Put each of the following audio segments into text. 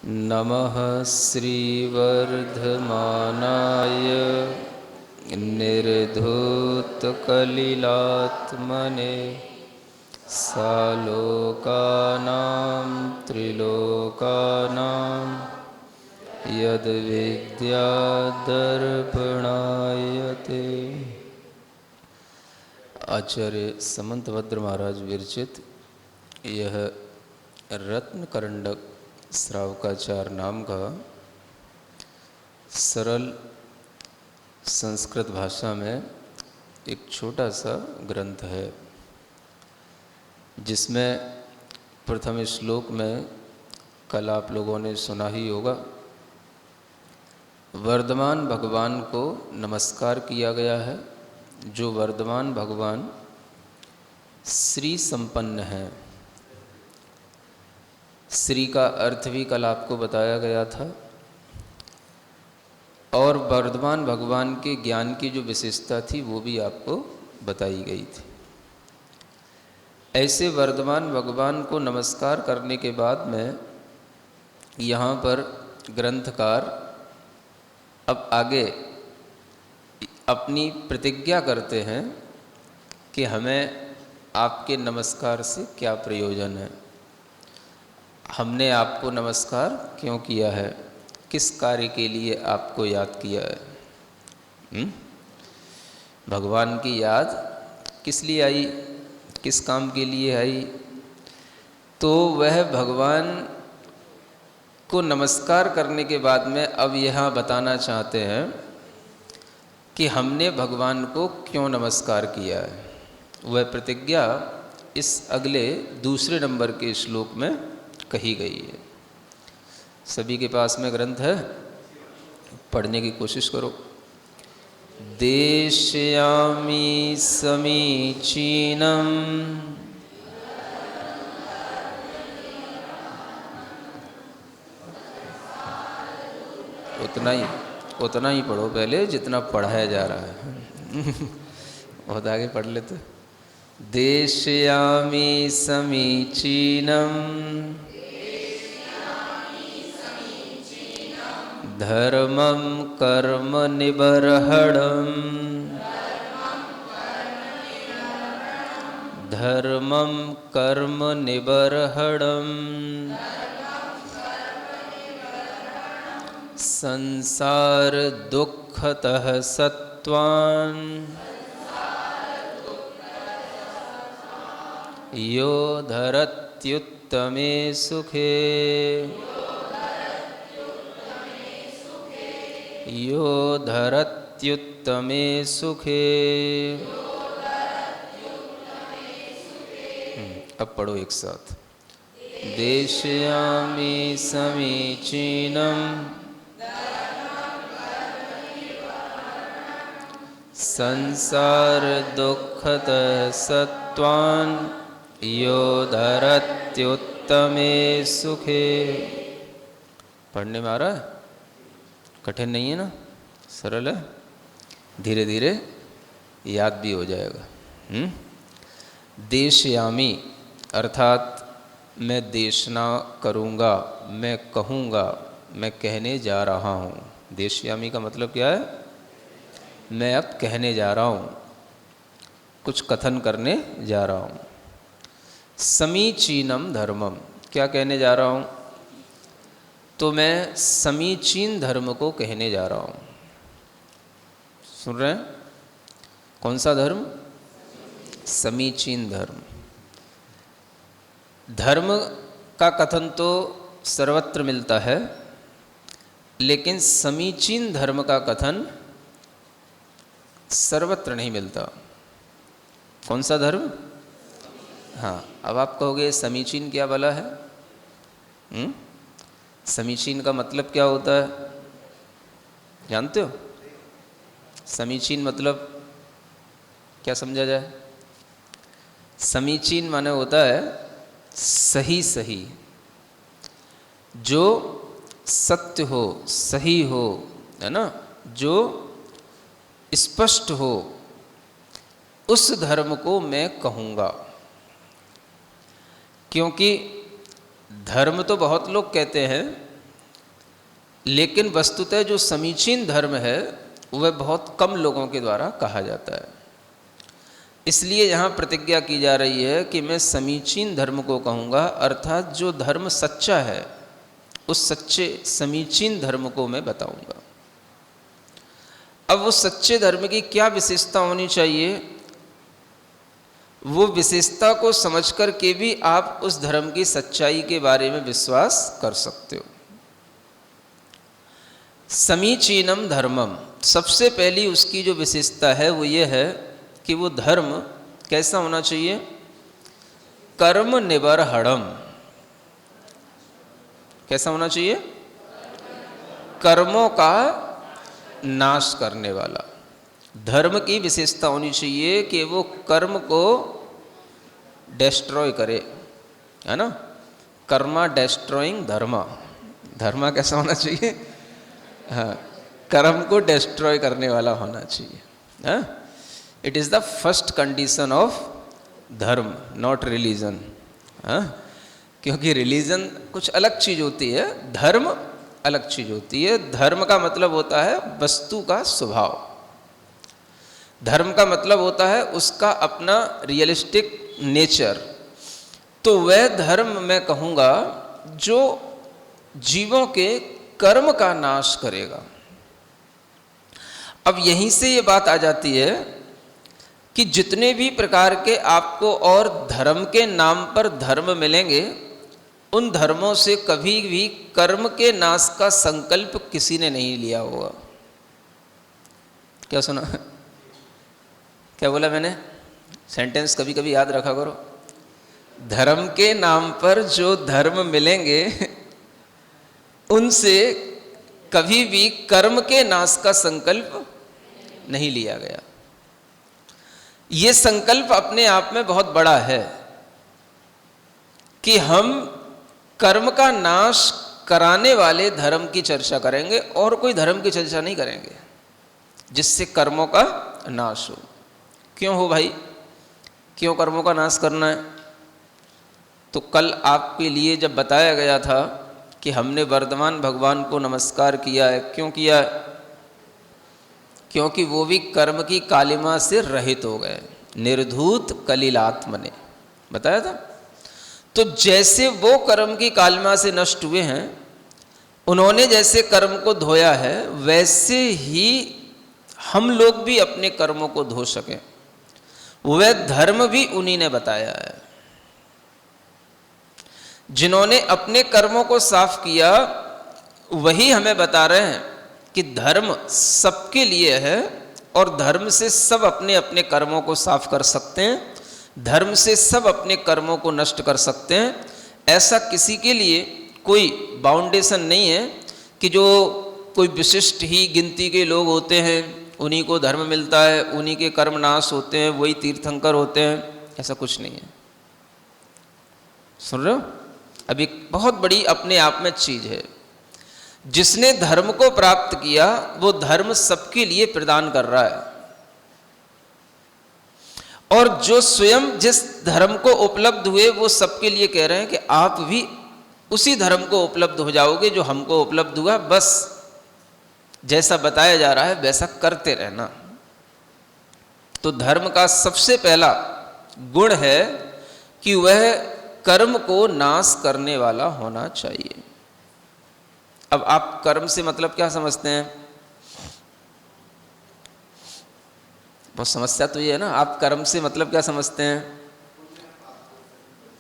नमः श्रीवर्धमानाय निर्धूतकलिलात्मने सालोकानां त्रिलोकानां यद्विद्यादर्पणायते। आचार्य समंतभद्र महाराज विरचित यह रत्नकरंडक श्रावकाचार नाम का सरल संस्कृत भाषा में एक छोटा सा ग्रंथ है, जिसमें प्रथम श्लोक में कल आप लोगों ने सुना ही होगा, वर्धमान भगवान को नमस्कार किया गया है। जो वर्धमान भगवान श्री संपन्न है। श्री का अर्थ भी कल आपको बताया गया था, और वर्धमान भगवान के ज्ञान की जो विशेषता थी वो भी आपको बताई गई थी। ऐसे वर्धमान भगवान को नमस्कार करने के बाद में यहाँ पर ग्रंथकार अब आगे अपनी प्रतिज्ञा करते हैं कि हमें आपके नमस्कार से क्या प्रयोजन है, हमने आपको नमस्कार क्यों किया है, किस कार्य के लिए आपको याद किया है। भगवान की याद किस लिए आई, किस काम के लिए आई? तो वह भगवान को नमस्कार करने के बाद में अब यहाँ बताना चाहते हैं कि हमने भगवान को क्यों नमस्कार किया है। वह प्रतिज्ञा इस अगले दूसरे नंबर के श्लोक में कही गई है। सभी के पास में ग्रंथ है, पढ़ने की कोशिश करो। देशयामि समीचीनम, उतना ही पढ़ो पहले जितना पढ़ाया जा रहा है। बहुत आगे पढ़ लेते। देशयामि समीचीनम धर्मं कर्म निबर्हणम्, धर्मं कर्म निबर्हणम् संसार दुःखतः सत्त्वान् यो धरत्युत्तमे सुखे, यो धरत्युत्तमे सुखे। अब पढ़ो एक साथ। देशयामि समीचीनम संसार दुःखतः सत्त्वान् यो धरत्युत्तमे सुखे। पढ़ने में आ रहा है? कठिन नहीं है ना, सरल है, धीरे धीरे याद भी हो जाएगा। देशयामी अर्थात मैं देशना करूँगा, मैं कहूँगा, मैं कहने जा रहा हूँ। देशयामी का मतलब क्या है? मैं अब कहने जा रहा हूँ, कुछ कथन करने जा रहा हूँ। समीचीनम धर्मम, क्या कहने जा रहा हूँ? तो मैं समीचीन धर्म को कहने जा रहा हूँ। सुन रहे हैं? कौन सा धर्म? समीचीन धर्म। धर्म का कथन तो सर्वत्र मिलता है, लेकिन समीचीन धर्म का कथन सर्वत्र नहीं मिलता। कौन सा धर्म? हाँ, अब आप कहोगे समीचीन क्या भला है? समीचीन का मतलब क्या होता है, जानते हो? समीचीन मतलब क्या समझा जाए? समीचीन माने होता है सही सही, जो सत्य हो, सही हो, है ना, जो स्पष्ट हो, उस धर्म को मैं कहूँगा। क्योंकि धर्म तो बहुत लोग कहते हैं, लेकिन वस्तुतः जो समीचीन धर्म है वह बहुत कम लोगों के द्वारा कहा जाता है। इसलिए यहाँ प्रतिज्ञा की जा रही है कि मैं समीचीन धर्म को कहूँगा, अर्थात जो धर्म सच्चा है उस सच्चे समीचीन धर्म को मैं बताऊँगा। अब वो सच्चे धर्म की क्या विशेषता होनी चाहिए, वो विशेषता को समझकर के भी आप उस धर्म की सच्चाई के बारे में विश्वास कर सकते हो। समीचीनम धर्मम, सबसे पहली उसकी जो विशेषता है वो ये है कि वो धर्म कैसा होना चाहिए, कर्म निबर्हणम। कैसा होना चाहिए, कर्मों का नाश करने वाला। धर्म की विशेषता होनी चाहिए कि वो कर्म को डिस्ट्रॉय करे, है ना। कर्मा डिस्ट्रॉइंग धर्मा, धर्मा कैसा होना चाहिए, हाँ, कर्म को डिस्ट्रॉय करने वाला होना चाहिए। हाँ, it is the first condition of धर्म, नॉट रिलीजन। हाँ, क्योंकि रिलीजन कुछ अलग चीज़ होती है, धर्म अलग चीज़ होती है। धर्म का मतलब होता है वस्तु का स्वभाव, धर्म का मतलब होता है उसका अपना रियलिस्टिक नेचर। तो वह धर्म मैं कहूँगा जो जीवों के कर्म का नाश करेगा। अब यहीं से ये बात आ जाती है कि जितने भी प्रकार के आपको और धर्म के नाम पर धर्म मिलेंगे, उन धर्मों से कभी भी कर्म के नाश का संकल्प किसी ने नहीं लिया होगा। क्या सुना, क्या बोला मैंने, सेंटेंस कभी कभी याद रखा करो। धर्म के नाम पर जो धर्म मिलेंगे उनसे कभी भी कर्म के नाश का संकल्प नहीं लिया गया। ये संकल्प अपने आप में बहुत बड़ा है कि हम कर्म का नाश कराने वाले धर्म की चर्चा करेंगे और कोई धर्म की चर्चा नहीं करेंगे जिससे कर्मों का नाश हो। क्यों हो भाई, क्यों कर्मों का नाश करना है? तो कल आपके लिए जब बताया गया था कि हमने वर्धमान भगवान को नमस्कार किया है, क्यों किया है? क्योंकि वो भी कर्म की कालिमा से रहित हो गए, निर्धूत कलिलात्म ने बताया था। तो जैसे वो कर्म की कालिमा से नष्ट हुए हैं, उन्होंने जैसे कर्म को धोया है, वैसे ही हम लोग भी अपने कर्मों को धो सकें, वह धर्म भी उन्हीं ने बताया है। जिन्होंने अपने कर्मों को साफ किया वही हमें बता रहे हैं कि धर्म सबके लिए है और धर्म से सब अपने अपने कर्मों को साफ कर सकते हैं, धर्म से सब अपने कर्मों को नष्ट कर सकते हैं। ऐसा किसी के लिए कोई बाउंडेशन नहीं है कि जो कोई विशिष्ट ही गिनती के लोग होते हैं उन्हीं को धर्म मिलता है, उन्हीं के कर्म नाश होते हैं, वही तीर्थंकर होते हैं। ऐसा कुछ नहीं है। सुन रहे हो? अब एक बहुत बड़ी अपने आप में चीज है, जिसने धर्म को प्राप्त किया वो धर्म सबके लिए प्रदान कर रहा है, और जो स्वयं जिस धर्म को उपलब्ध हुए वो सबके लिए कह रहे हैं कि आप भी उसी धर्म को उपलब्ध हो जाओगे जो हमको उपलब्ध हुआ, बस जैसा बताया जा रहा है वैसा करते रहना। तो धर्म का सबसे पहला गुण है कि वह कर्म को नाश करने वाला होना चाहिए। अब आप कर्म से मतलब क्या समझते हैं? बहुत समस्या तो ये है ना, आप कर्म से मतलब क्या समझते हैं?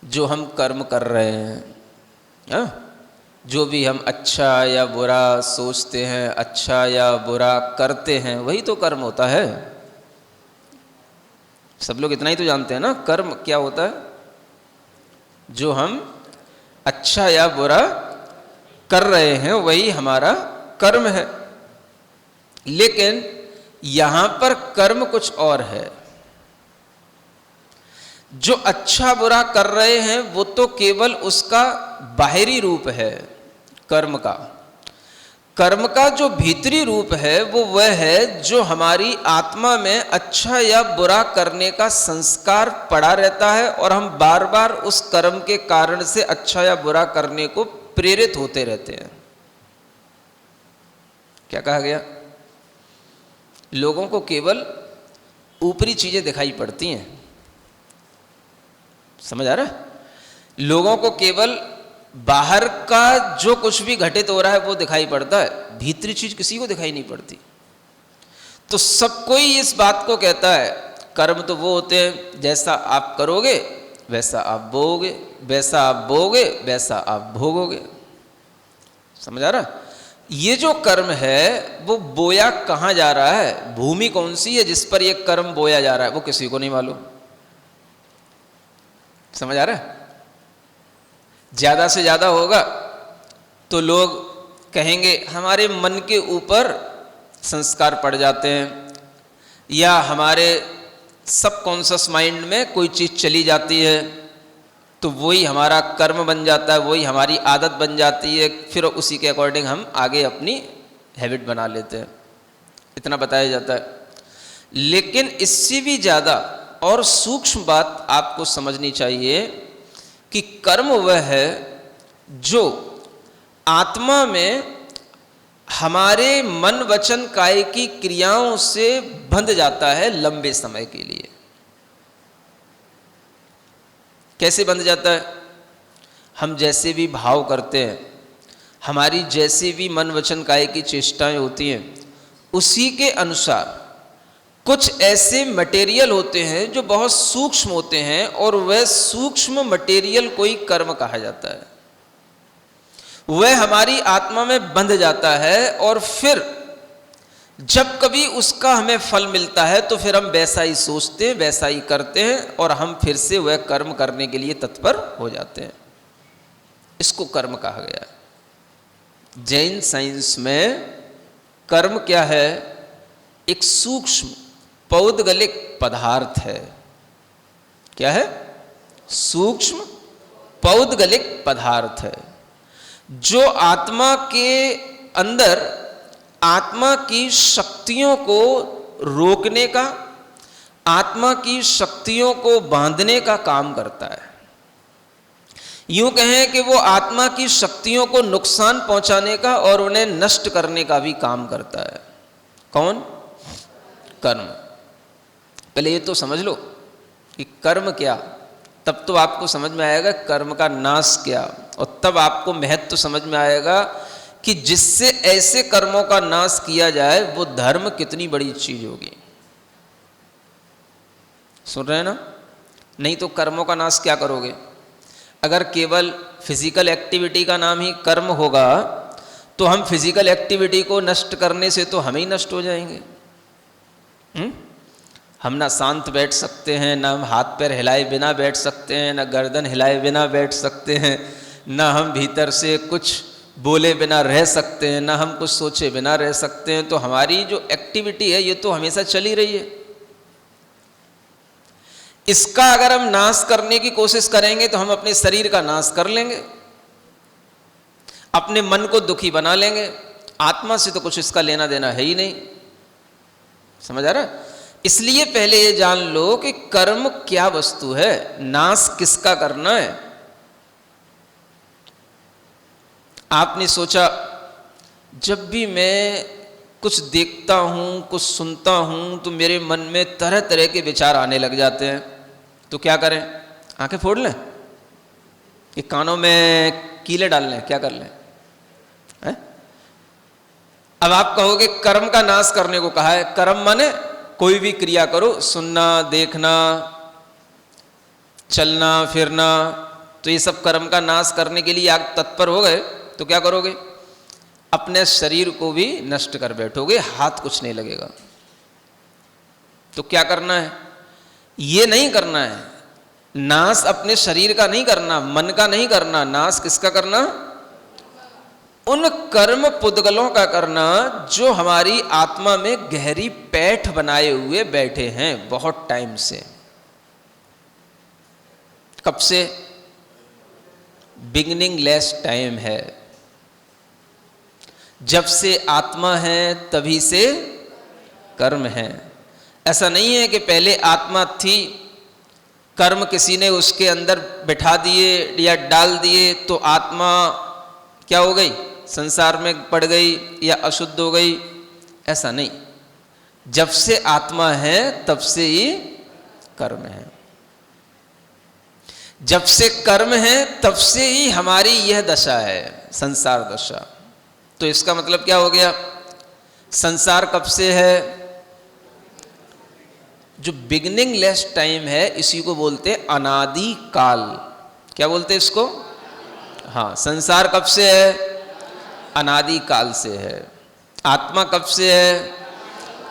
जो हम कर्म कर रहे हैं, हा? जो भी हम अच्छा या बुरा सोचते हैं, अच्छा या बुरा करते हैं, वही तो कर्म होता है। सब लोग इतना ही तो जानते हैं ना, कर्म क्या होता है। जो हम अच्छा या बुरा कर रहे हैं वही हमारा कर्म है। लेकिन यहां पर कर्म कुछ और है। जो अच्छा बुरा कर रहे हैं वो तो केवल उसका बाहरी रूप है कर्म का। कर्म का जो भीतरी रूप है वो वह है जो हमारी आत्मा में अच्छा या बुरा करने का संस्कार पड़ा रहता है और हम बार बार उस कर्म के कारण से अच्छा या बुरा करने को प्रेरित होते रहते हैं। क्या कहा गया? लोगों को केवल ऊपरी चीजें दिखाई पड़ती हैं। समझ आ रहा है? लोगों को केवल बाहर का जो कुछ भी घटित हो रहा है वो दिखाई पड़ता है, भीतरी चीज किसी को दिखाई नहीं पड़ती। तो सब कोई इस बात को कहता है कर्म तो वो होते हैं जैसा आप करोगे वैसा आप बोओगे, वैसा आप बोओगे वैसा आप भोगोगे। समझ आ रहा? ये जो कर्म है वो बोया कहाँ जा रहा है, भूमि कौन सी है जिस पर ये कर्म बोया जा रहा है, वो किसी को नहीं मालूम। समझ आ रहा है? ज्यादा से ज्यादा होगा तो लोग कहेंगे हमारे मन के ऊपर संस्कार पड़ जाते हैं, या हमारे सबकॉन्शियस माइंड में कोई चीज चली जाती है तो वही हमारा कर्म बन जाता है, वही हमारी आदत बन जाती है, फिर उसी के अकॉर्डिंग हम आगे अपनी हैबिट बना लेते हैं। इतना बताया जाता है। लेकिन इससे भी ज़्यादा और सूक्ष्म बात आपको समझनी चाहिए कि कर्म वह है जो आत्मा में हमारे मन वचन काय की क्रियाओं से बंध जाता है लंबे समय के लिए। कैसे बंध जाता है? हम जैसे भी भाव करते हैं, हमारी जैसे भी मन वचन काय की चेष्टाएं होती हैं, उसी के अनुसार कुछ ऐसे मटेरियल होते हैं जो बहुत सूक्ष्म होते हैं, और वह सूक्ष्म मटेरियल कोई कर्म कहा जाता है। वह हमारी आत्मा में बंध जाता है, और फिर जब कभी उसका हमें फल मिलता है तो फिर हम वैसा ही सोचते हैं, वैसा ही करते हैं, और हम फिर से वह कर्म करने के लिए तत्पर हो जाते हैं। इसको कर्म कहा गया है। जैन साइंस में कर्म क्या है? एक सूक्ष्म पौद्गलिक पदार्थ है। क्या है? सूक्ष्म पौद्गलिक पदार्थ है जो आत्मा के अंदर आत्मा की शक्तियों को रोकने का, आत्मा की शक्तियों को बांधने का काम करता है। यूं कहें कि वो आत्मा की शक्तियों को नुकसान पहुंचाने का और उन्हें नष्ट करने का भी काम करता है। कौन? कर्म। पहले ये तो समझ लो कि कर्म क्या, तब तो आपको समझ में आएगा कर्म का नाश क्या, और तब आपको महत्व समझ में आएगा कि जिससे ऐसे कर्मों का नाश किया जाए वो धर्म कितनी बड़ी चीज होगी। सुन रहे हैं ना? नहीं तो कर्मों का नाश क्या करोगे? अगर केवल फिजिकल एक्टिविटी का नाम ही कर्म होगा तो हम फिजिकल एक्टिविटी को नष्ट करने से तो हम ही नष्ट हो जाएंगे। हम ना शांत बैठ सकते हैं, ना हम हाथ पैर हिलाए बिना बैठ सकते हैं, ना गर्दन हिलाए बिना बैठ सकते हैं, ना हम भीतर से कुछ बोले बिना रह सकते हैं, ना हम कुछ सोचे बिना रह सकते हैं। तो हमारी जो एक्टिविटी है ये तो हमेशा चली रही है। इसका अगर हम नाश करने की कोशिश करेंगे तो हम अपने शरीर का नाश कर लेंगे, अपने मन को दुखी बना लेंगे। आत्मा से तो कुछ इसका लेना देना है ही नहीं। समझ आ रहा है? इसलिए पहले ये जान लो कि कर्म क्या वस्तु है, नाश किसका करना है। आपने सोचा जब भी मैं कुछ देखता हूँ, कुछ सुनता हूँ तो मेरे मन में तरह तरह के विचार आने लग जाते हैं, तो क्या करें? आंखें फोड़ लें कि कानों में कीले डाल लें? क्या कर लें? है? अब आप कहोगे कर्म का नाश करने को कहा है। कर्म माने कोई भी क्रिया करो, सुनना, देखना, चलना फिरना, तो ये सब कर्म का नाश करने के लिए आप तत्पर हो गए तो क्या करोगे? अपने शरीर को भी नष्ट कर बैठोगे, हाथ कुछ नहीं लगेगा। तो क्या करना है? ये नहीं करना है। नाश अपने शरीर का नहीं करना, मन का नहीं करना। नाश किसका करना? उन कर्म पुद्गलों का करना जो हमारी आत्मा में गहरी पैठ बनाए हुए बैठे हैं बहुत टाइम से। कब से? बिगिनिंग लेस टाइम है। जब से आत्मा है तभी से कर्म है। ऐसा नहीं है कि पहले आत्मा थी, कर्म किसी ने उसके अंदर बिठा दिए या डाल दिए तो आत्मा क्या हो गई? संसार में पड़ गई या अशुद्ध हो गई, ऐसा नहीं। जब से आत्मा है तब से ही कर्म है, जब से कर्म है तब से ही हमारी यह दशा है, संसार दशा। तो इसका मतलब क्या हो गया? संसार कब से है? जो बिगिनिंग लेस टाइम है इसी को बोलते अनादि काल। क्या बोलते इसको? हाँ, संसार कब से है? अनादि काल से है। आत्मा कब से है?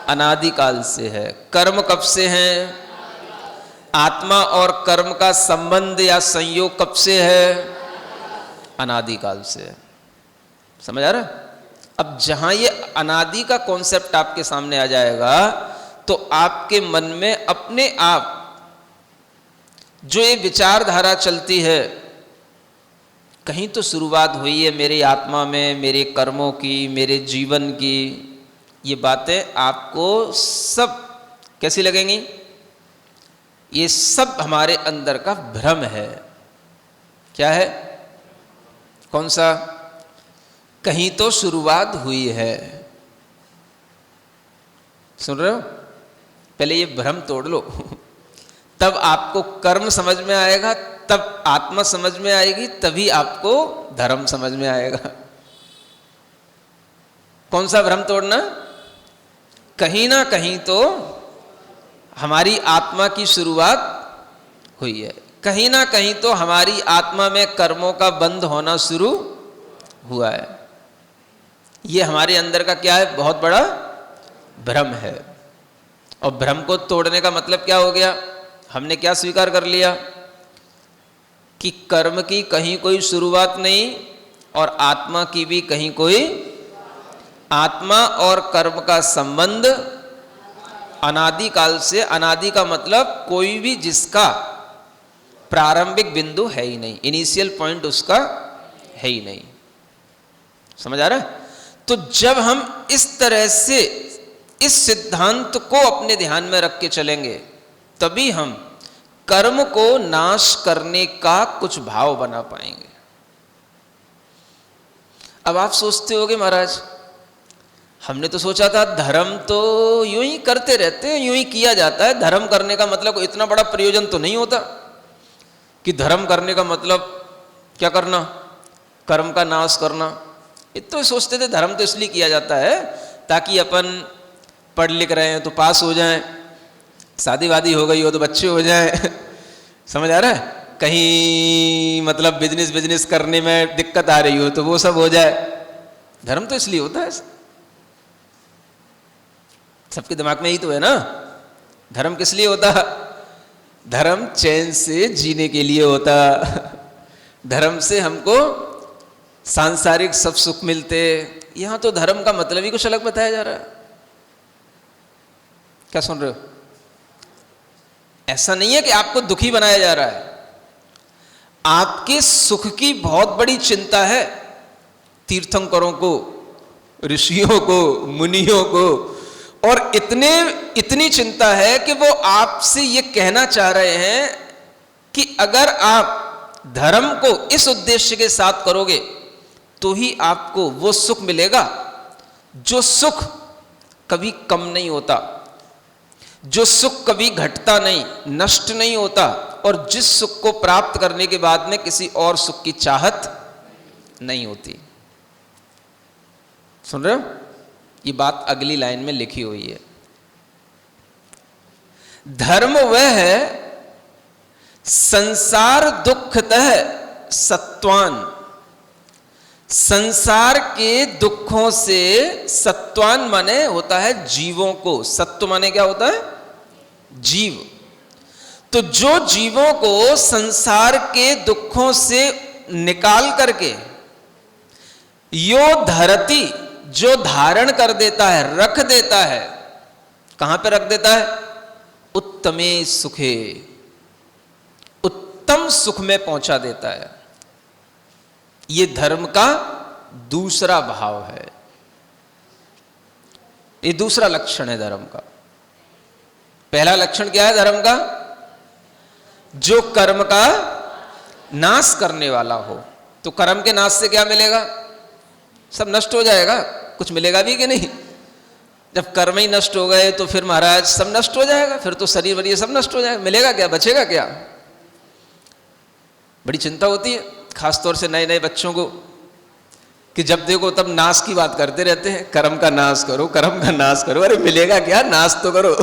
अनादि काल से है। कर्म कब से है? आत्मा और कर्म का संबंध या संयोग कब से है? अनादि काल से है। समझ आ रहा है? अब जहां ये अनादि का कॉन्सेप्ट आपके सामने आ जाएगा तो आपके मन में अपने आप जो ये विचारधारा चलती है, कहीं तो शुरुआत हुई है मेरी आत्मा में, मेरे कर्मों की, मेरे जीवन की, ये बातें आपको सब कैसी लगेंगी? ये सब हमारे अंदर का भ्रम है। क्या है? कौन सा? कहीं तो शुरुआत हुई है। सुन रहे हो? पहले ये भ्रम तोड़ लो तब आपको कर्म समझ में आएगा, तब आत्मा समझ में आएगी, तभी आपको धर्म समझ में आएगा। कौन सा भ्रम तोड़ना? कहीं ना कहीं तो हमारी आत्मा की शुरुआत हुई है, कहीं ना कहीं तो हमारी आत्मा में कर्मों का बंध होना शुरू हुआ है। ये हमारे अंदर का क्या है? बहुत बड़ा भ्रम है। और भ्रम को तोड़ने का मतलब क्या हो गया? हमने क्या स्वीकार कर लिया कि कर्म की कहीं कोई शुरुआत नहीं और आत्मा की भी कहीं कोई, आत्मा और कर्म का संबंध अनादि काल से। अनादि का मतलब कोई भी जिसका प्रारंभिक बिंदु है ही नहीं, इनिशियल पॉइंट उसका है ही नहीं। समझ आ रहा है? तो जब हम इस तरह से इस सिद्धांत को अपने ध्यान में रख के चलेंगे तभी हम कर्म को नाश करने का कुछ भाव बना पाएंगे। अब आप सोचते होगे महाराज हमने तो सोचा था धर्म तो यूं ही करते रहते हैं, यूं ही किया जाता है, धर्म करने का मतलब इतना बड़ा प्रयोजन तो नहीं होता कि धर्म करने का मतलब क्या करना? कर्म का नाश करना। ये तो सोचते थे धर्म तो इसलिए किया जाता है ताकि अपन पढ़ लिख रहे हैं तो पास हो जाएं, शादी वादी हो गई हो तो बच्चे हो जाएं समझ आ रहा है? कहीं मतलब बिजनेस करने में दिक्कत आ रही हो तो वो सब हो जाए। धर्म तो इसलिए होता है। सबके दिमाग में यही तो है ना, धर्म किस लिए होता? धर्म चैन से जीने के लिए होता। धर्म से हमको सांसारिक सब सुख मिलते। यहां तो धर्म का मतलब ही कुछ अलग बताया जा रहा है। क्या सुन रहे हो? ऐसा नहीं है कि आपको दुखी बनाया जा रहा है, आपके सुख की बहुत बड़ी चिंता है तीर्थंकरों को, ऋषियों को, मुनियों को, और इतनी चिंता है कि वो आपसे ये कहना चाह रहे हैं कि अगर आप धर्म को इस उद्देश्य के साथ करोगे तो ही आपको वो सुख मिलेगा जो सुख कभी कम नहीं होता, जो सुख कभी घटता नहीं, नष्ट नहीं होता, और जिस सुख को प्राप्त करने के बाद में किसी और सुख की चाहत नहीं होती। सुन रहे हो? ये बात अगली लाइन में लिखी हुई है। धर्म वह है संसार दुखतः सत्वान, संसार के दुखों से, सत्वान माने होता है जीवों को, सत्व माने क्या होता है? जीव। तो जो जीवों को संसार के दुखों से निकाल करके यो धरती, जो धारण कर देता है, रख देता है, कहां पे रख देता है? उत्तमे सुखे, उत्तम सुख में पहुंचा देता है। ये धर्म का दूसरा भाव है, ये दूसरा लक्षण है धर्म का। पहला लक्षण क्या है धर्म का? जो कर्म का नाश करने वाला हो। तो कर्म के नाश से क्या मिलेगा? सब नष्ट हो जाएगा, कुछ मिलेगा भी कि नहीं? जब कर्म ही नष्ट हो गए तो फिर महाराज सब नष्ट हो जाएगा, फिर तो शरीर वरीर सब नष्ट हो जाएगा, मिलेगा क्या, बचेगा क्या? बड़ी चिंता होती है खासतौर से नए नए बच्चों को, कि जब देखो तब नाश की बात करते रहते हैं, कर्म का नाश करो, कर्म का नाश करो। अरे मिलेगा क्या, नाश तो करो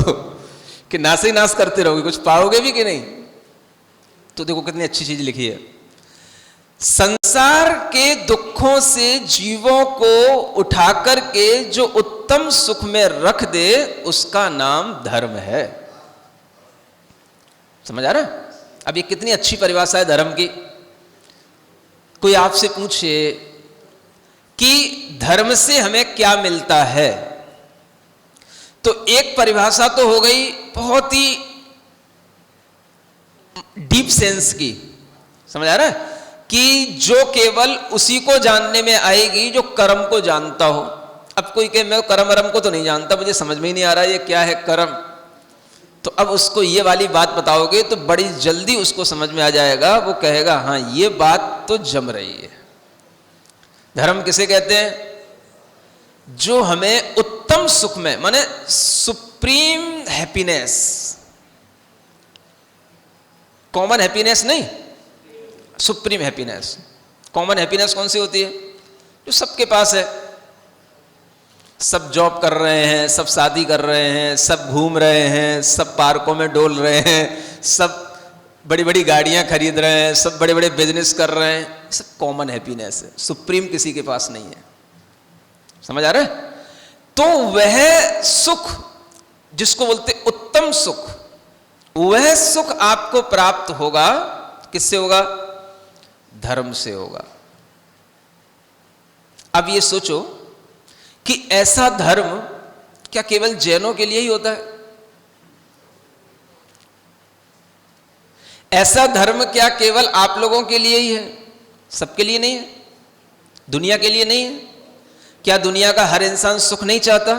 कि नाश ही नाश करते रहोगे, कुछ पाओगे भी कि नहीं? तो देखो कितनी अच्छी चीज लिखी है, संसार के दुखों से जीवों को उठा करके जो उत्तम सुख में रख दे उसका नाम धर्म है। समझ आ रहा है? अब ये कितनी अच्छी परिभाषा है धर्म की। कोई आपसे पूछे कि धर्म से हमें क्या मिलता है, तो एक परिभाषा तो हो गई बहुत ही डीप सेंस की, समझ आ रहा है, कि जो केवल उसी को जानने में आएगी जो कर्म को जानता हो। अब कोई कहे मैं कर्म वरम को तो नहीं जानता, मुझे समझ में ही नहीं आ रहा ये क्या है कर्म, तो अब उसको ये वाली बात बताओगे तो बड़ी जल्दी उसको समझ में आ जाएगा, वो कहेगा हाँ ये बात तो जम रही है। धर्म किसे कहते हैं? जो हमें उत्तम सुख में, माने सुप्रीम हैप्पीनेस, कॉमन हैप्पीनेस नहीं, सुप्रीम हैप्पीनेस। कॉमन हैप्पीनेस कौन सी होती है? जो सबके पास है, सब जॉब कर रहे हैं, सब शादी कर रहे हैं, सब घूम रहे हैं, सब पार्कों में डोल रहे हैं, सब बड़ी बड़ी गाड़ियां खरीद रहे हैं, सब बड़े बड़े बिजनेस कर रहे हैं, सब कॉमन हैप्पीनेस है। सुप्रीम किसी के पास नहीं है। समझ आ रहा है? तो वह सुख जिसको बोलते उत्तम सुख, वह सुख आपको प्राप्त होगा, किससे होगा? धर्म से होगा। अब ये सोचो कि ऐसा धर्म क्या केवल जैनों के लिए ही होता है? ऐसा धर्म क्या केवल आप लोगों के लिए ही है? सबके लिए नहीं है? दुनिया के लिए नहीं है? क्या दुनिया का हर इंसान सुख नहीं चाहता?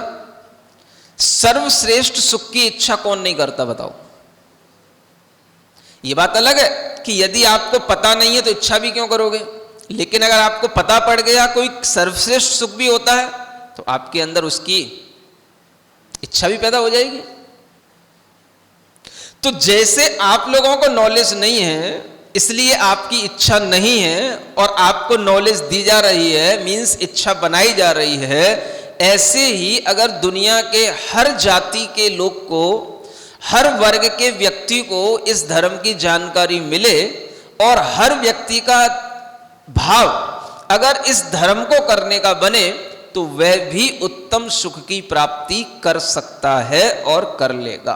सर्वश्रेष्ठ सुख की इच्छा कौन नहीं करता बताओ? ये बात अलग है कि यदि आपको पता नहीं है तो इच्छा भी क्यों करोगे, लेकिन अगर आपको पता पड़ गया कोई सर्वश्रेष्ठ सुख भी होता है तो आपके अंदर उसकी इच्छा भी पैदा हो जाएगी। तो जैसे आप लोगों को नॉलेज नहीं है इसलिए आपकी इच्छा नहीं है और आपको नॉलेज दी जा रही है, मींस इच्छा बनाई जा रही है, ऐसे ही अगर दुनिया के हर जाति के लोग को, हर वर्ग के व्यक्ति को इस धर्म की जानकारी मिले और हर व्यक्ति का भाव अगर इस धर्म को करने का बने तो वह भी उत्तम सुख की प्राप्ति कर सकता है और कर लेगा।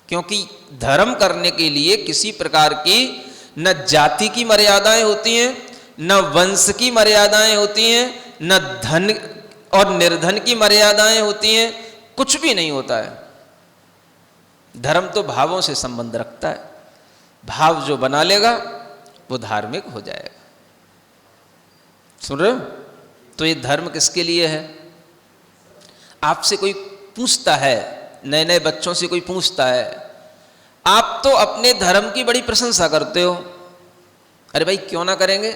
क्योंकि धर्म करने के लिए किसी प्रकार की न जाति की मर्यादाएं होती हैं, न वंश की मर्यादाएं होती हैं, न धन और निर्धन की मर्यादाएं होती हैं, कुछ भी नहीं होता है। धर्म तो भावों से संबंध रखता है। भाव जो बना लेगा वो धार्मिक हो जाएगा। सुन रहे हो? तो ये धर्म किसके लिए है? आपसे कोई पूछता है, नए नए बच्चों से कोई पूछता है, आप तो अपने धर्म की बड़ी प्रशंसा करते हो। अरे भाई क्यों ना करेंगे?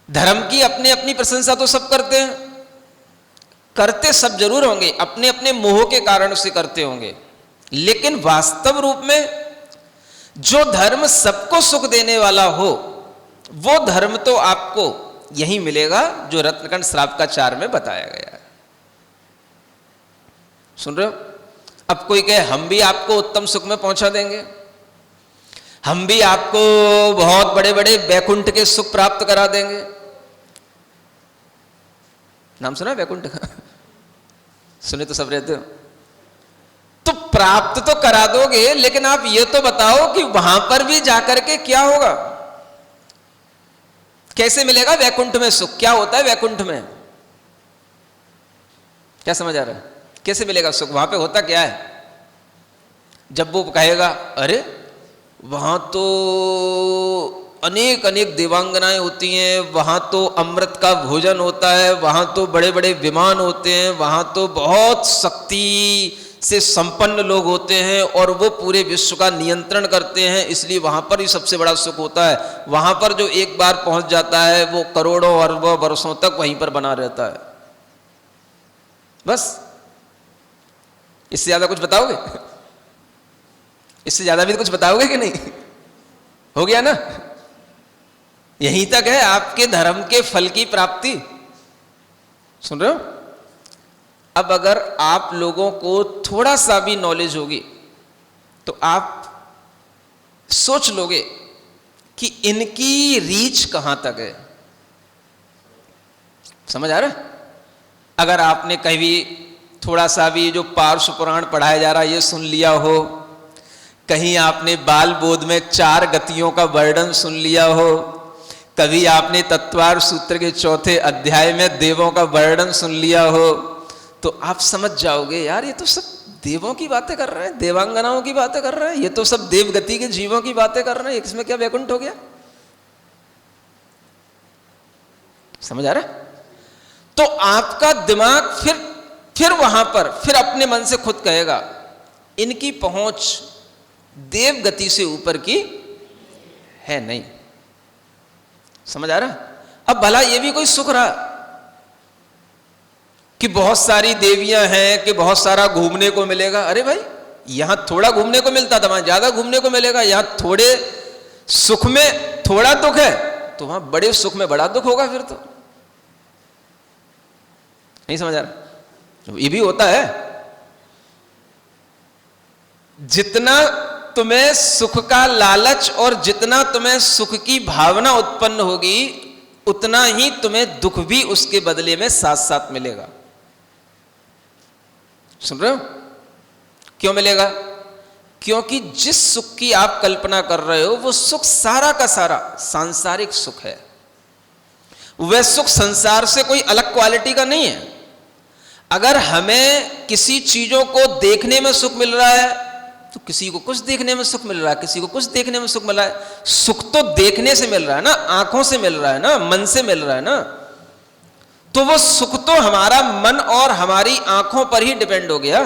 धर्म की अपने अपनी प्रशंसा तो सब करते हैं, करते सब जरूर होंगे, अपने अपने मोह के कारण से करते होंगे, लेकिन वास्तव रूप में जो धर्म सबको सुख देने वाला हो वो धर्म तो आपको यही मिलेगा जो रत्नकंड श्रावकाचार में बताया गया है। सुन रहे हो? अब कोई कहे हम भी आपको उत्तम सुख में पहुंचा देंगे, हम भी आपको बहुत बड़े बड़े वैकुंठ के सुख प्राप्त करा देंगे। नाम सुना वैकुंठ का? सुने तो सब रहते हो। तो प्राप्त तो करा दोगे, लेकिन आप ये तो बताओ कि वहां पर भी जाकर के क्या होगा, कैसे मिलेगा वैकुंठ में सुख? क्या होता है वैकुंठ में? क्या समझ आ रहा है? कैसे मिलेगा सुख? वहां पे होता क्या है? जब वो कहेगा अरे वहां तो अनेक अनेक देवांगनाएं होती हैं, वहां तो अमृत का भोजन होता है, वहां तो बड़े बड़े विमान होते हैं, वहां तो बहुत शक्ति से संपन्न लोग होते हैं और वो पूरे विश्व का नियंत्रण करते हैं, इसलिए वहां पर ही सबसे बड़ा सुख होता है। वहां पर जो एक बार पहुंच जाता है वो करोड़ों अरबों वर्षों तक वहीं पर बना रहता है। बस इससे ज्यादा कुछ बताओगे? इससे ज्यादा भी कुछ बताओगे कि नहीं? हो गया ना? यहीं तक है आपके धर्म के फल की प्राप्ति। सुन रहे हो? अब अगर आप लोगों को थोड़ा सा भी नॉलेज होगी तो आप सोच लोगे कि इनकी रीच कहां तक है। समझ आ रहा है? अगर आपने कभी थोड़ा सा भी जो पार्श्व पुराण पढ़ाया जा रहा है ये सुन लिया हो, कहीं आपने बाल बोध में 4 गतियों का वर्णन सुन लिया हो, कभी आपने तत्वार सूत्र के 4थे अध्याय में देवों का वर्णन सुन लिया हो, तो आप समझ जाओगे यार ये तो सब देवों की बातें कर रहे हैं, देवांगनाओं की बातें कर रहे हैं, ये तो सब देवगति के जीवों की बातें कर रहे हैं, इसमें क्या वैकुंठ हो गया? समझ आ रहा है? तो आपका दिमाग फिर वहां पर फिर अपने मन से खुद कहेगा इनकी पहुंच देव गति से ऊपर की है नहीं। समझ आ रहा है? अब भला ये भी कोई सुख रहा कि बहुत सारी देवियां हैं कि बहुत सारा घूमने को मिलेगा? अरे भाई यहां थोड़ा घूमने को मिलता था वहां ज्यादा घूमने को मिलेगा। यहां थोड़े सुख में थोड़ा दुख है तो वहां बड़े सुख में बड़ा दुख होगा। फिर तो नहीं समझ आ रहा? ये भी होता है। जितना तुम्हें सुख का लालच और जितना तुम्हें सुख की भावना उत्पन्न होगी उतना ही तुम्हें दुख भी उसके बदले में साथ साथ मिलेगा। सुन रहे हो? क्यों मिलेगा? क्योंकि जिस सुख की आप कल्पना कर रहे हो वो सुख सारा का सारा सांसारिक सुख है। वह सुख संसार से कोई अलग क्वालिटी का नहीं है। अगर हमें किसी चीजों को देखने में सुख मिल रहा है तो किसी को कुछ देखने में सुख मिल रहा है, किसी को कुछ देखने में सुख मिल रहा है। सुख तो देखने से मिल रहा है ना, आंखों से मिल रहा है ना, मन से मिल रहा है ना। तो वो सुख तो हमारा मन और हमारी आंखों पर ही डिपेंड हो गया।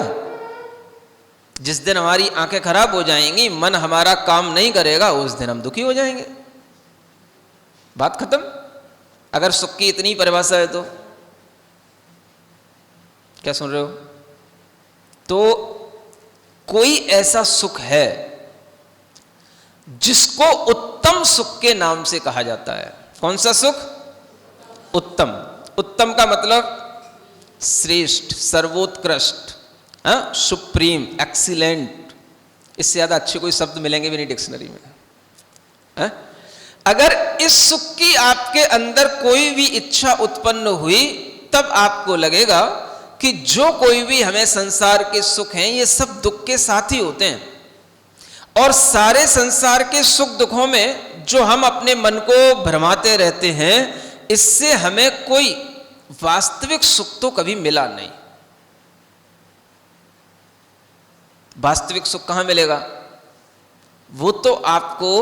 जिस दिन हमारी आंखें खराब हो जाएंगी, मन हमारा काम नहीं करेगा, उस दिन हम दुखी हो जाएंगे। बात खत्म। अगर सुख की इतनी परिभाषा है तो क्या सुन रहे हो? तो कोई ऐसा सुख है जिसको उत्तम सुख के नाम से कहा जाता है। कौन सा सुख? उत्तम। उत्तम का मतलब श्रेष्ठ, सर्वोत्कृष्ट, सुप्रीम, एक्सीलेंट। इससे ज्यादा अच्छे कोई शब्द मिलेंगे भी नहीं डिक्शनरी में। अगर इस सुख की आपके अंदर कोई भी इच्छा उत्पन्न हुई तब आपको लगेगा कि जो कोई भी हमें संसार के सुख हैं ये सब दुख के साथ ही होते हैं। और सारे संसार के सुख दुखों में जो हम अपने मन को भ्रमाते रहते हैं इससे हमें कोई वास्तविक सुख तो कभी मिला नहीं। वास्तविक सुख कहां मिलेगा? वो तो आपको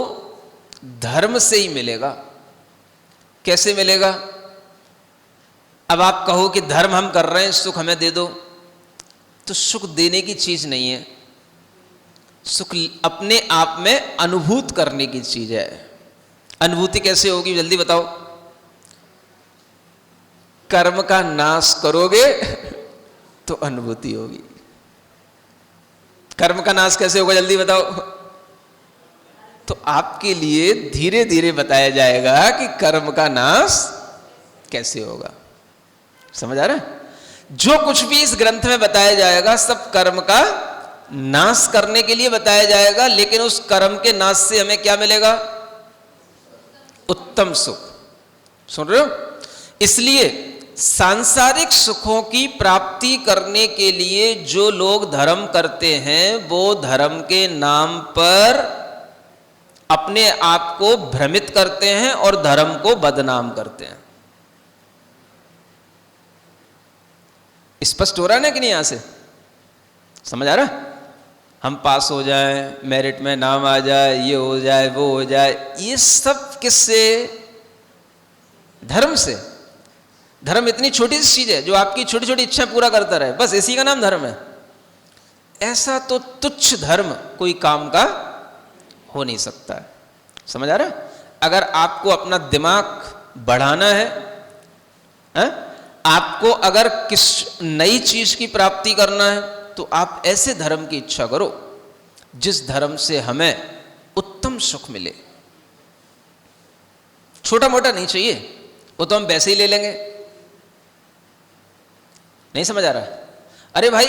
धर्म से ही मिलेगा। कैसे मिलेगा? अब आप कहो कि धर्म हम कर रहे हैं, सुख हमें दे दो, तो सुख देने की चीज नहीं है। सुख अपने आप में अनुभूत करने की चीज है। अनुभूति कैसे होगी जल्दी बताओ? कर्म का नाश करोगे तो अनुभूति होगी। कर्म का नाश कैसे होगा जल्दी बताओ? तो आपके लिए धीरे धीरे बताया जाएगा कि कर्म का नाश कैसे होगा। समझ आ रहा है? जो कुछ भी इस ग्रंथ में बताया जाएगा सब कर्म का नाश करने के लिए बताया जाएगा, लेकिन उस कर्म के नाश से हमें क्या मिलेगा? उत्तम सुख। सुन रहे हो? इसलिए सांसारिक सुखों की प्राप्ति करने के लिए जो लोग धर्म करते हैं वो धर्म के नाम पर अपने आप को भ्रमित करते हैं और धर्म को बदनाम करते हैं। स्पष्ट हो रहा है ना कि नहीं? यहां से समझ आ रहा है? हम पास हो जाएं, मेरिट में नाम आ जाए, ये हो जाए, वो हो जाए, ये सब किससे? धर्म से। धर्म इतनी छोटी सी चीज है जो आपकी छोटी छोटी इच्छा पूरा करता रहे, बस इसी का नाम धर्म है। ऐसा तो तुच्छ धर्म कोई काम का हो नहीं सकता है। समझ आ रहा है? अगर आपको अपना दिमाग बढ़ाना है, आपको अगर किस नई चीज की प्राप्ति करना है, तो आप ऐसे धर्म की इच्छा करो जिस धर्म से हमें उत्तम सुख मिले। छोटा मोटा नहीं चाहिए, वो तो हम वैसे ही ले लेंगे। नहीं समझ आ रहा है? अरे भाई,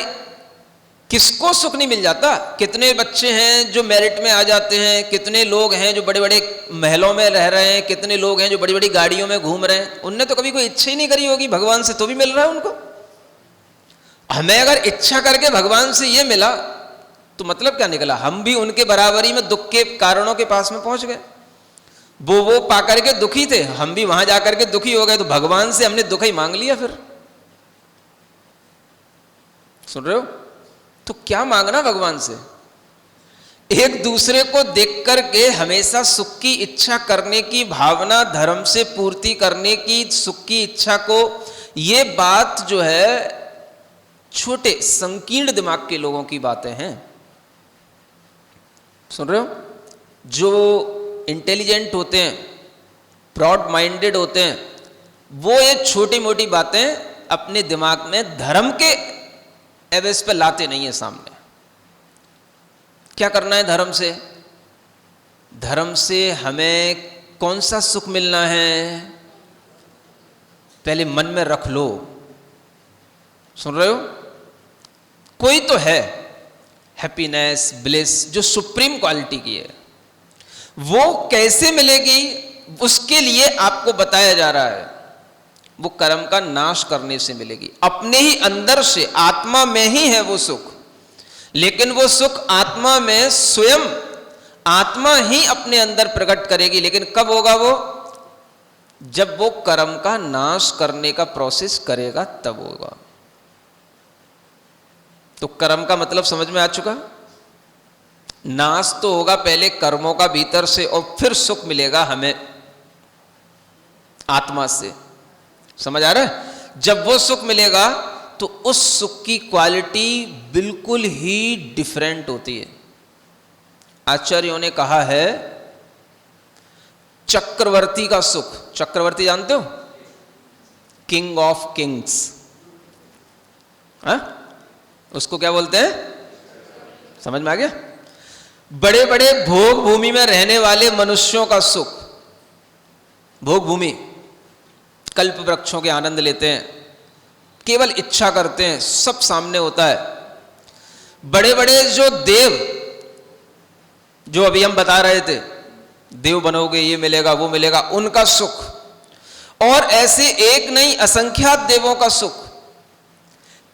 किसको सुख नहीं मिल जाता? कितने बच्चे हैं जो मेरिट में आ जाते हैं, कितने लोग हैं जो बड़े बड़े महलों में रह रहे हैं, कितने लोग हैं जो बड़ी बड़ी गाड़ियों में घूम रहे हैं। उनने तो कभी कोई इच्छा ही नहीं करी होगी भगवान से, तो भी मिल रहा है उनको। हमें अगर इच्छा करके भगवान से ये मिला तो मतलब क्या निकला? हम भी उनके बराबरी में दुख के कारणों के पास में पहुंच गए। वो पा करके दुखी थे, हम भी वहां जाकर के दुखी हो गए, तो भगवान से हमने दुख ही मांग लिया। फिर सुन रहे हो? तो क्या मांगना भगवान से? एक दूसरे को देख करके हमेशा सुख की इच्छा करने की भावना, धर्म से पूर्ति करने की सुख की इच्छा को, ये बात जो है छोटे संकीर्ण दिमाग के लोगों की बातें हैं। सुन रहे हो? जो इंटेलिजेंट होते हैं, ब्रॉड माइंडेड होते हैं, वो ये छोटी मोटी बातें अपने दिमाग में धर्म के एवज पे लाते नहीं है सामने। क्या करना है धर्म से? धर्म से हमें कौन सा सुख मिलना है, पहले मन में रख लो। सुन रहे हो? कोई तो है हैप्पीनेस, ब्लिस, जो सुप्रीम क्वालिटी की है। वो कैसे मिलेगी, उसके लिए आपको बताया जा रहा है। वो कर्म का नाश करने से मिलेगी, अपने ही अंदर से, आत्मा में ही है वो सुख। लेकिन वो सुख आत्मा में स्वयं आत्मा ही अपने अंदर प्रकट करेगी। लेकिन कब होगा वो? जब वो कर्म का नाश करने का प्रोसेस करेगा, तब होगा। तो कर्म का मतलब समझ में आ चुका? नाश तो होगा पहले कर्मों का भीतर से, और फिर सुख मिलेगा हमें आत्मा से। समझ आ रहा है? जब वो सुख मिलेगा तो उस सुख की क्वालिटी बिल्कुल ही डिफरेंट होती है। आचार्यों ने कहा है चक्रवर्ती का सुख। चक्रवर्ती जानते हो? King of Kings. उसको क्या बोलते हैं? समझ में आ गया? बड़े बड़े भोग भूमि में रहने वाले मनुष्यों का सुख। भोग भूमि, कल्प वृक्षों के आनंद लेते हैं, केवल इच्छा करते हैं, सब सामने होता है। बड़े बड़े जो देव, जो अभी हम बता रहे थे, देव बनोगे, ये मिलेगा, वो मिलेगा, उनका सुख। और ऐसे एक नहीं, असंख्यात देवों का सुख।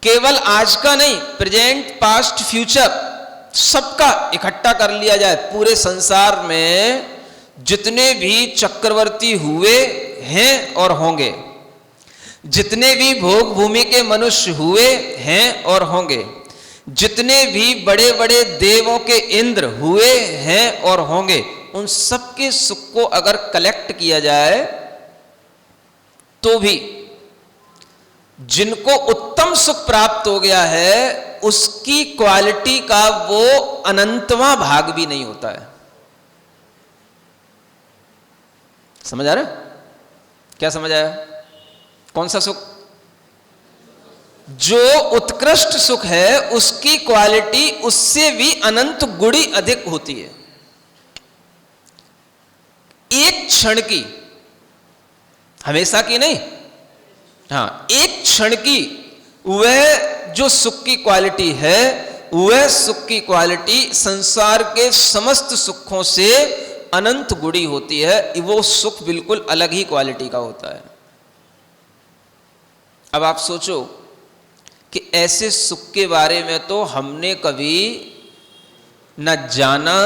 केवल आज का नहीं, प्रेजेंट, पास्ट, फ्यूचर, सबका इकट्ठा कर लिया जाए। पूरे संसार में जितने भी चक्रवर्ती हुए हैं और होंगे, जितने भी भोग भूमि के मनुष्य हुए हैं और होंगे, जितने भी बड़े बड़े देवों के इंद्र हुए हैं और होंगे, उन सबके सुख को अगर कलेक्ट किया जाए तो भी जिनको उत्तम सुख प्राप्त हो गया है, उसकी क्वालिटी का वो अनंतवां भाग भी नहीं होता है। समझ आ रहा है? क्या समझ आया? कौन सा सुख? जो उत्कृष्ट सुख है उसकी क्वालिटी उससे भी अनंत गुणी अधिक होती है। एक क्षण की, हमेशा की नहीं, हाँ, एक क्षण की वह जो सुख की क्वालिटी है, वह सुख की क्वालिटी संसार के समस्त सुखों से अनंत गुणी होती है। वो सुख बिल्कुल अलग ही क्वालिटी का होता है। अब आप सोचो कि ऐसे सुख के बारे में तो हमने कभी न जाना,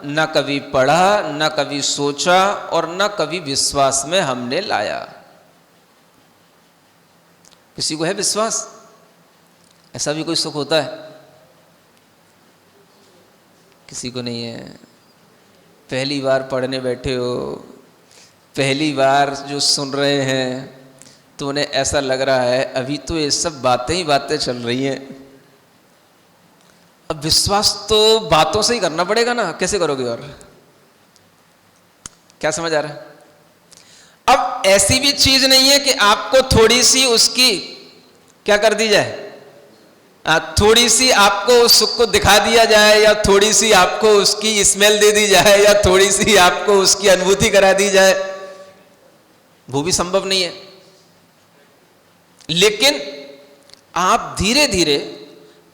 न कभी पढ़ा, न कभी सोचा, और न कभी विश्वास में हमने लाया। किसी को है विश्वास ऐसा भी कोई सुख होता है? किसी को नहीं है। पहली बार पढ़ने बैठे हो, पहली बार जो सुन रहे हैं, तो उन्हें ऐसा लग रहा है अभी तो ये सब बातें ही बातें चल रही हैं, अब विश्वास तो बातों से ही करना पड़ेगा ना, कैसे करोगे? और क्या समझ आ रहा है? अब ऐसी भी चीज नहीं है कि आपको थोड़ी सी उसकी क्या कर दी जाए, थोड़ी सी आपको उस सुख को दिखा दिया जाए, या थोड़ी सी आपको उसकी स्मेल दे दी जाए, या थोड़ी सी आपको उसकी अनुभूति करा दी जाए, वो भी संभव नहीं है। लेकिन आप धीरे धीरे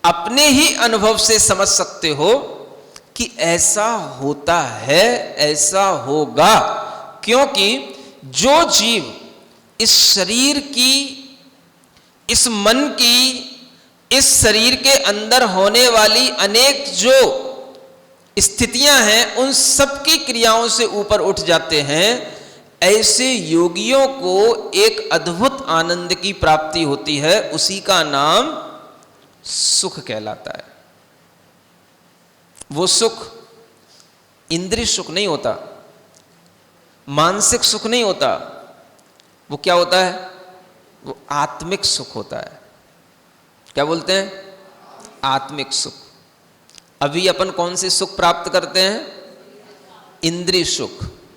अपने ही अनुभव से समझ सकते हो कि ऐसा होता है, ऐसा होगा, क्योंकि जो जीव इस शरीर की, इस मन की, इस शरीर के अंदर होने वाली अनेक जो स्थितियां हैं, उन सब की क्रियाओं से ऊपर उठ जाते हैं, ऐसे योगियों को एक अद्भुत आनंद की प्राप्ति होती है। उसी का नाम सुख कहलाता है। वो सुख इंद्रिय सुख नहीं होता, मानसिक सुख नहीं होता, वो क्या होता है? वो आत्मिक सुख होता है। क्या बोलते हैं? आत्मिक सुख। अभी अपन कौन से सुख प्राप्त करते हैं? इंद्रिय सुख,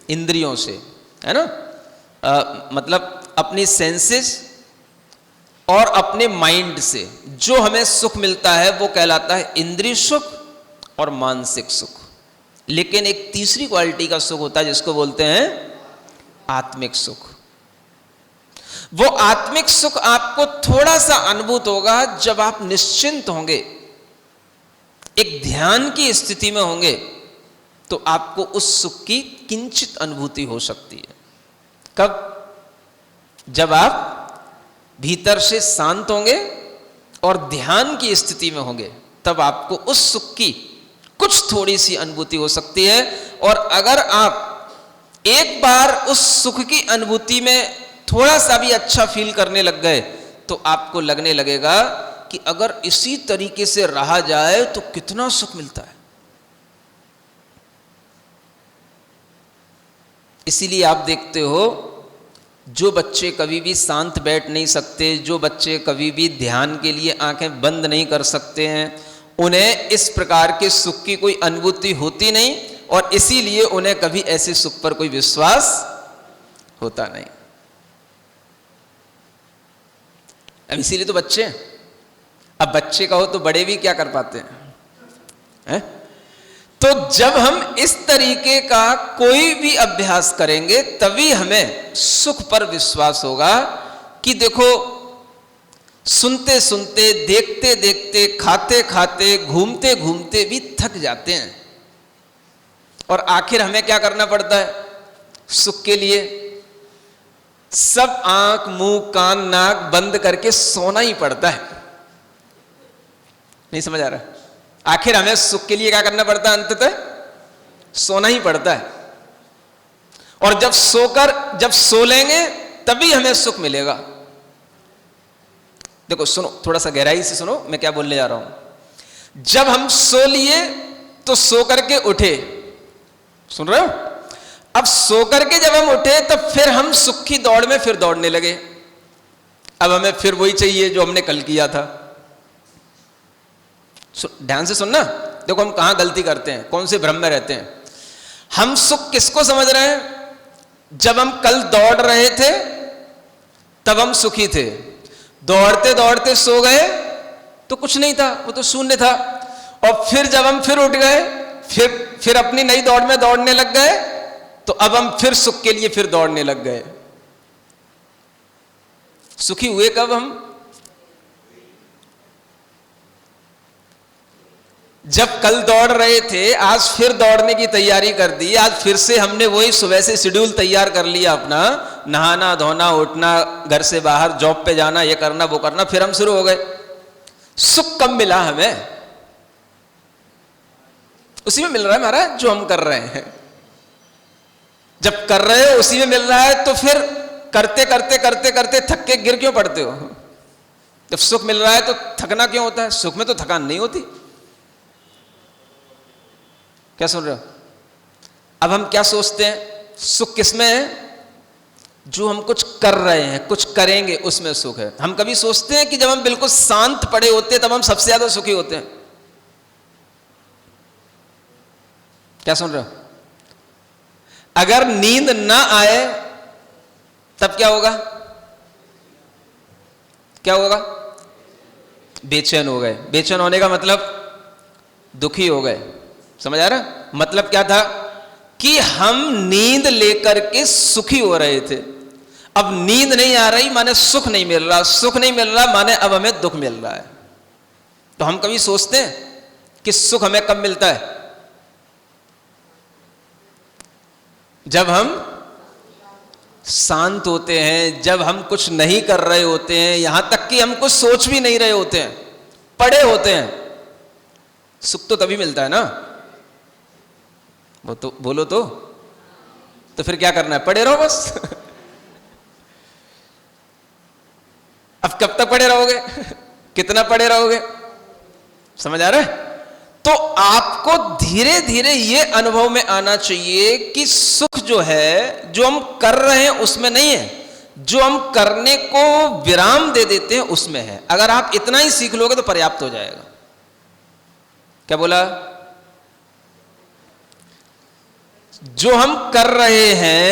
इंद्रियों से, है ना? मतलब अपनी सेंसेस और अपने माइंड से जो हमें सुख मिलता है वो कहलाता है इंद्रिय सुख और मानसिक सुख। लेकिन एक तीसरी क्वालिटी का सुख होता है जिसको बोलते हैं आत्मिक सुख। वो आत्मिक सुख आपको थोड़ा सा अनुभूत होगा जब आप निश्चिंत होंगे, एक ध्यान की स्थिति में होंगे, तो आपको उस सुख की किंचित अनुभूति हो सकती है। कब? जब आप भीतर से शांत होंगे और ध्यान की स्थिति में होंगे, तब आपको उस सुख की कुछ थोड़ी सी अनुभूति हो सकती है। और अगर आप एक बार उस सुख की अनुभूति में थोड़ा सा भी अच्छा फील करने लग गए, तो आपको लगने लगेगा कि अगर इसी तरीके से रहा जाए तो कितना सुख मिलता है। इसीलिए आप देखते हो, जो बच्चे कभी भी शांत बैठ नहीं सकते, जो बच्चे कभी भी ध्यान के लिए आंखें बंद नहीं कर सकते हैं, उन्हें इस प्रकार के सुख की कोई अनुभूति होती नहीं, और इसीलिए उन्हें कभी ऐसे सुख पर कोई विश्वास होता नहीं। अब इसीलिए तो बच्चे, अब बच्चे कहो तो बड़े भी क्या कर पाते हैं? तो जब हम इस तरीके का कोई भी अभ्यास करेंगे, तभी हमें सुख पर विश्वास होगा कि देखो, सुनते सुनते, देखते देखते, खाते खाते, घूमते घूमते भी थक जाते हैं, और आखिर हमें क्या करना पड़ता है सुख के लिए? सब आंख, मुंह, कान, नाक बंद करके सोना ही पड़ता है। नहीं समझ आ रहा? आखिर हमें सुख के लिए क्या करना पड़ता है? अंततः सोना ही पड़ता है। और जब सो लेंगे तभी हमें सुख मिलेगा। देखो सुनो, थोड़ा सा गहराई से सुनो मैं क्या बोलने जा रहा हूं। जब हम सो लिए तो सो करके उठे, सुन रहे हो? अब सो करके जब हम उठे तो फिर हम सुख की दौड़ में फिर दौड़ने लगे। अब हमें फिर वही चाहिए जो हमने कल किया था। ध्यान से सुनना, देखो हम कहां गलती करते हैं, कौन से भ्रम में रहते हैं। हम सुख किसको समझ रहे हैं? जब हम कल दौड़ रहे थे तब हम सुखी थे, दौड़ते दौड़ते सो गए तो कुछ नहीं था, वो तो शून्य था। और फिर जब हम फिर उठ गए, फिर अपनी नई दौड़ में दौड़ने लग गए, तो अब हम फिर सुख के लिए फिर दौड़ने लग गए। सुखी हुए कब हम? जब कल दौड़ रहे थे, आज फिर दौड़ने की तैयारी कर दी, आज फिर से हमने वही सुबह से शेड्यूल तैयार कर लिया अपना, नहाना धोना, उठना, घर से बाहर जॉब पे जाना, ये करना वो करना, फिर हम शुरू हो गए। सुख कब मिला हमें? उसी में मिल रहा है महाराज जो हम कर रहे हैं। जब कर रहे हो उसी में मिल रहा है, तो फिर करते करते करते करते थक के गिर क्यों पड़ते हो? जब सुख मिल रहा है तो थकना क्यों होता है? सुख में तो थकान नहीं होती। क्या सुन रहे हो? अब हम क्या सोचते हैं, सुख किसमें है? जो हम कुछ कर रहे हैं, कुछ करेंगे, उसमें सुख है। हम कभी सोचते हैं कि जब हम बिल्कुल शांत पड़े होते हैं तब हम सबसे ज्यादा सुखी होते हैं? क्या सुन रहे हो? अगर नींद ना आए तब क्या होगा? क्या होगा? बेचैन हो गए। बेचैन होने का मतलब दुखी हो गए। समझ आ रहा? मतलब क्या था कि हम नींद लेकर के सुखी हो रहे थे, अब नींद नहीं आ रही माने सुख नहीं मिल रहा, सुख नहीं मिल रहा माने अब हमें दुख मिल रहा है। तो हम कभी सोचते हैं कि सुख हमें कब मिलता है? जब हम शांत होते हैं, जब हम कुछ नहीं कर रहे होते हैं, यहां तक कि हम कुछ सोच भी नहीं रहे होते हैं, पड़े होते हैं, सुख तो तभी मिलता है ना। वो तो बोलो तो फिर क्या करना है? पड़े रहो बस। अब कब तक पड़े रहोगे? कितना पड़े रहोगे? समझ आ रहा है? तो आपको धीरे धीरे यह अनुभव में आना चाहिए कि सुख जो है, जो हम कर रहे हैं उसमें नहीं है, जो हम करने को विराम दे देते हैं उसमें है। अगर आप इतना ही सीख लोगे तो पर्याप्त हो जाएगा। क्या बोला? जो हम कर रहे हैं,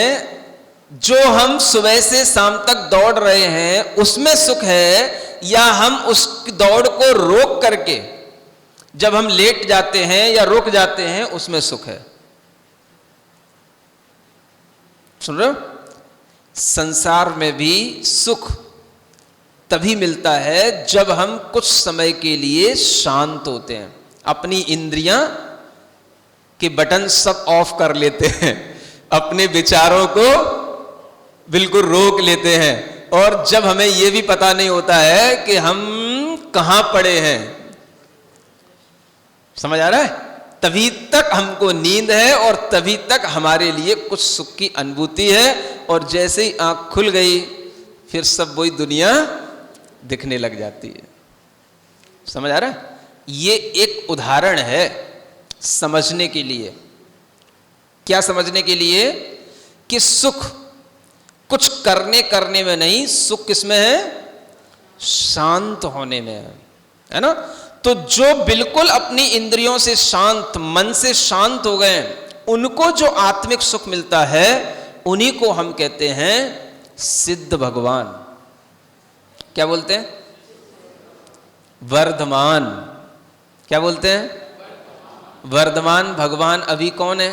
जो हम सुबह से शाम तक दौड़ रहे हैं उसमें सुख है, या हम उस दौड़ को रोक करके जब हम लेट जाते हैं या रुक जाते हैं उसमें सुख है। सुन रहे हो? संसार में भी सुख तभी मिलता है जब हम कुछ समय के लिए शांत होते हैं, अपनी इंद्रियां के बटन सब ऑफ कर लेते हैं, अपने विचारों को बिल्कुल रोक लेते हैं, और जब हमें यह भी पता नहीं होता है कि हम कहां पड़े हैं। समझ आ रहा है? तभी तक हमको नींद है और तभी तक हमारे लिए कुछ सुख की अनुभूति है, और जैसे ही आंख खुल गई फिर सब वही दुनिया दिखने लग जाती है। समझ आ रहा है? ये एक उदाहरण है समझने के लिए। क्या समझने के लिए? कि सुख कुछ करने में नहीं, सुख किसमें है? शांत होने में है ना? तो जो बिल्कुल अपनी इंद्रियों से शांत, मन से शांत हो गए, उनको जो आत्मिक सुख मिलता है उन्हीं को हम कहते हैं सिद्ध भगवान। क्या बोलते हैं? वर्धमान। क्या बोलते हैं? वर्धमान भगवान अभी कौन है?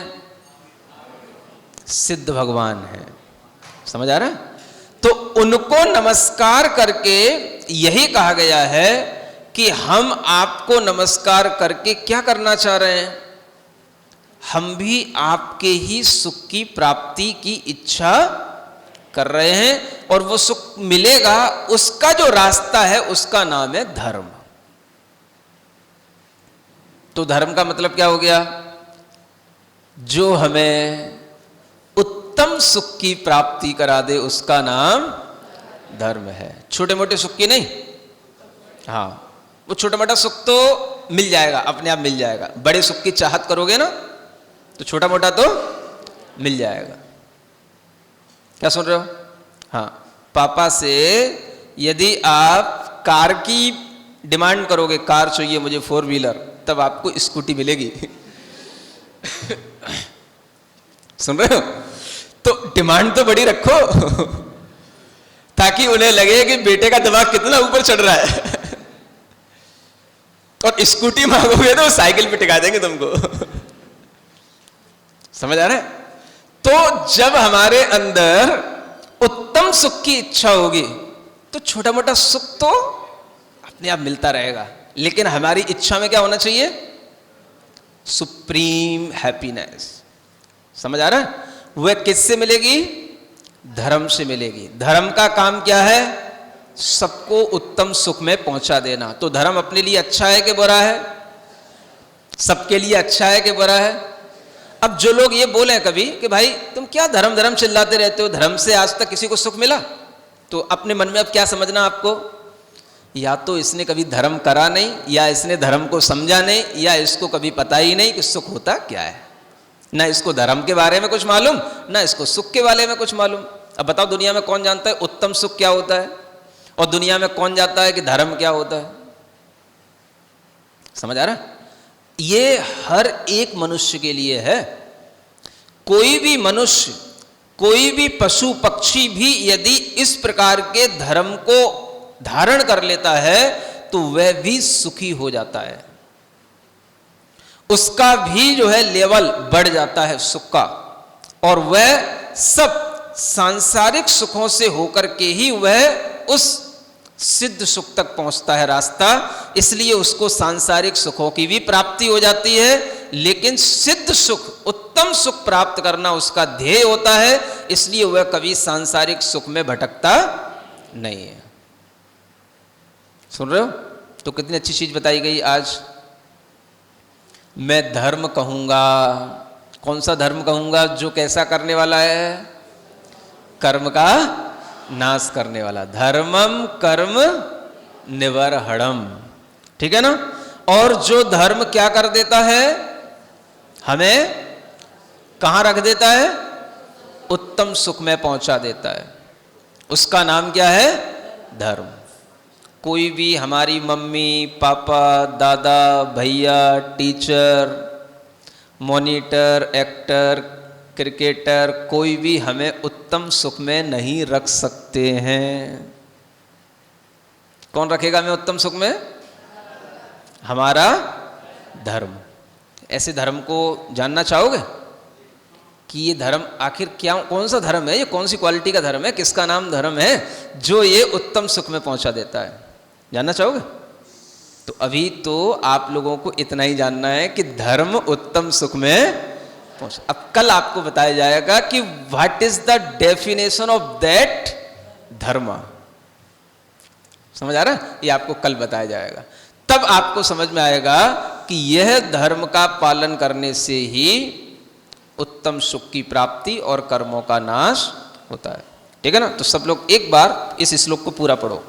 सिद्ध भगवान है। समझ आ रहा है? तो उनको नमस्कार करके यही कहा गया है कि हम आपको नमस्कार करके क्या करना चाह रहे हैं? हम भी आपके ही सुख की प्राप्ति की इच्छा कर रहे हैं, और वो सुख मिलेगा, उसका जो रास्ता है उसका नाम है धर्म। तो धर्म का मतलब क्या हो गया? जो हमें उत्तम सुख की प्राप्ति करा दे उसका नाम धर्म है। छोटे मोटे सुख की नहीं। हाँ, वो छोटा मोटा सुख तो मिल जाएगा, अपने आप मिल जाएगा। बड़े सुख की चाहत करोगे ना तो छोटा मोटा तो मिल जाएगा। क्या सुन रहे हो? हाँ, पापा से यदि आप कार की डिमांड करोगे, कार चाहिए मुझे 4 व्हीलर, तब आपको स्कूटी मिलेगी। सुन रहे हो? तो डिमांड तो बड़ी रखो ताकि उन्हें लगे कि बेटे का दिमाग कितना ऊपर चढ़ रहा है। और स्कूटी मांगोगे तो साइकिल पे टिका देंगे तुमको। समझ आ रहा है? तो जब हमारे अंदर उत्तम सुख की इच्छा होगी तो छोटा मोटा सुख तो अपने आप मिलता रहेगा, लेकिन हमारी इच्छा में क्या होना चाहिए? Supreme happiness. समझ आ रहा है? वह किससे मिलेगी? धर्म से मिलेगी। धर्म का काम क्या है? सबको उत्तम सुख में पहुंचा देना। तो धर्म अपने लिए अच्छा है कि बुरा है? सबके लिए अच्छा है कि बुरा है? अब जो लोग ये बोले कभी कि भाई तुम क्या धर्म धर्म चिल्लाते रहते हो, धर्म से आज तक किसी को सुख मिला? तो अपने मन में अब क्या समझना आपको? या तो इसने कभी धर्म करा नहीं, या इसने धर्म को समझा नहीं, या इसको कभी पता ही नहीं कि सुख होता क्या है। ना इसको धर्म के बारे में कुछ मालूम, ना इसको सुख के बारे में कुछ मालूम। अब बताओ, दुनिया में कौन जानता है उत्तम सुख क्या होता है, और दुनिया में कौन जानता है कि धर्म क्या होता है? समझ आ रहा है? ये हर एक मनुष्य के लिए है। कोई भी मनुष्य, कोई भी पशु पक्षी भी यदि इस प्रकार के धर्म को धारण कर लेता है तो वह भी सुखी हो जाता है, उसका भी जो है लेवल बढ़ जाता है सुख का, और वह सब सांसारिक सुखों से होकर के ही वह उस सिद्ध सुख तक पहुंचता है रास्ता। इसलिए उसको सांसारिक सुखों की भी प्राप्ति हो जाती है, लेकिन सिद्ध सुख, उत्तम सुख प्राप्त करना उसका ध्येय होता है, इसलिए वह कभी सांसारिक सुख में भटकता नहीं है। सुन रहे हो? तो कितनी अच्छी चीज बताई गई आज। मैं धर्म कहूंगा, कौन सा धर्म कहूंगा? जो कैसा करने वाला है? कर्म का नाश करने वाला। धर्मम कर्म निवर्हणम, ठीक है ना। और जो धर्म क्या कर देता है? हमें कहां रख देता है? उत्तम सुख में पहुंचा देता है। उसका नाम क्या है? धर्म। कोई भी हमारी मम्मी पापा दादा भैया टीचर मॉनिटर एक्टर क्रिकेटर कोई भी हमें उत्तम सुख में नहीं रख सकते हैं। कौन रखेगा हमें उत्तम सुख में? हमारा धर्म। ऐसे धर्म को जानना चाहोगे कि ये धर्म आखिर क्या, कौन सा धर्म है, ये कौन सी क्वालिटी का धर्म है, किसका नाम धर्म है जो ये उत्तम सुख में पहुंचा देता है? जानना चाहोगे? तो अभी तो आप लोगों को इतना ही जानना है कि धर्म उत्तम सुख में पहुंच। अब कल आपको बताया जाएगा कि what is the definition of that धर्म। समझ आ रहा है? ये आपको कल बताया जाएगा। तब आपको समझ में आएगा कि यह धर्म का पालन करने से ही उत्तम सुख की प्राप्ति और कर्मों का नाश होता है। ठीक है ना? तो सब लोग एक बार इस श्लोक को पूरा पढ़ो।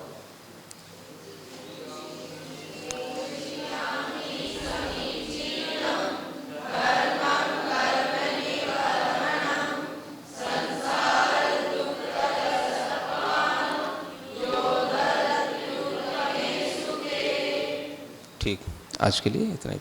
ठीक, आज के लिए इतना ही।